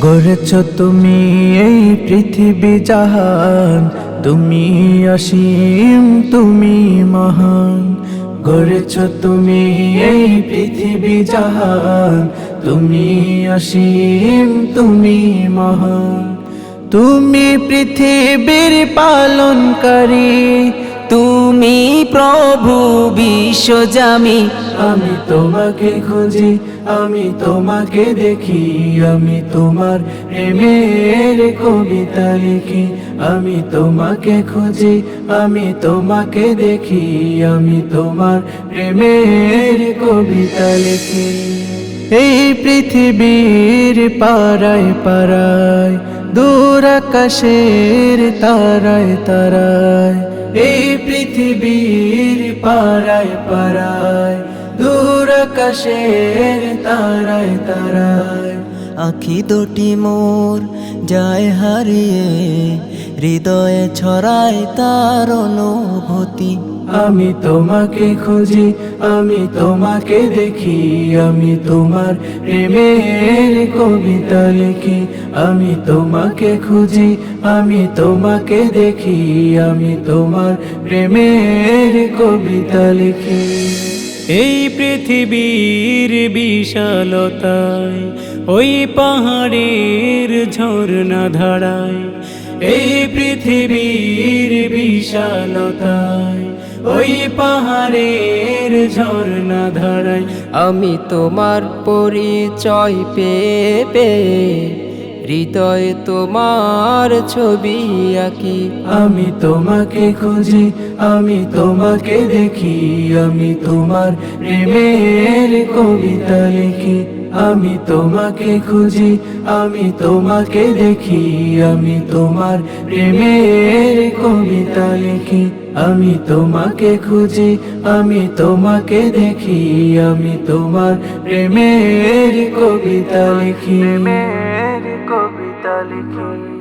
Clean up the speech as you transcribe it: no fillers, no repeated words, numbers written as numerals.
গড়েছ তুমি এই পৃথিবী জাহান, তুমি অসীম তুমি মহান। গড়েছ তুমি এই পৃথিবী জাহান, তুমি অসীম তুমি মহান। তুমি পৃথিবীর পালনকারী, তুমি প্রভু বিশ্বজামি। আমি তোমাকে খুঁজি, আমি তোমাকে দেখি, আমি তোমার প্রেমের কবিতা লিখি। আমি তোমাকে খুঁজি, আমি তোমাকে দেখি, আমি তোমার প্রেমের কবিতা লিখি। এই পৃথিবীর পারায় পারায়, দূর আকাশের তারায় তারায়, এই পৃথিবীর পারায় পারায়, দূর আকাশের তারায় তারায়। আখি দুটি মোর যায় হারিয়ে, হৃদয়ে ছড়ায় তার অনুভূতি। আমি তোমাকে খুঁজি, আমি তোমাকে দেখি, আমি তোমার প্রেমের কবিতা লিখি। আমি তোমাকে খুঁজি, আমি তোমাকে দেখি, আমি তোমার প্রেমের কবিতা লিখি। এই পৃথিবীর বিশালতায়, ওই পাহাড়ের ঝর্ণা ধারায়। এই পৃথিবীর বিশালতায়, ওই পাহাড়ের ঝর্ণা ধারায়। আমি তোমার পরিচয় পেয়ে পেয়ে, হৃদয়ে তোমার ছবি আঁকি। আমি তোমাকে খুঁজি, আমি তোমাকে দেখি, আমি তোমার প্রেমের কবিতা লিখি। আমি তোমাকে খুঁজি, আমি তোমাকে দেখি, আমি তোমার প্রেমের কবিতা লিখি। আমি তোমাকে খুঁজি, আমি তোমাকে দেখি, আমি তোমার প্রেমের কবিতা লিখি। কবিতা লিখি।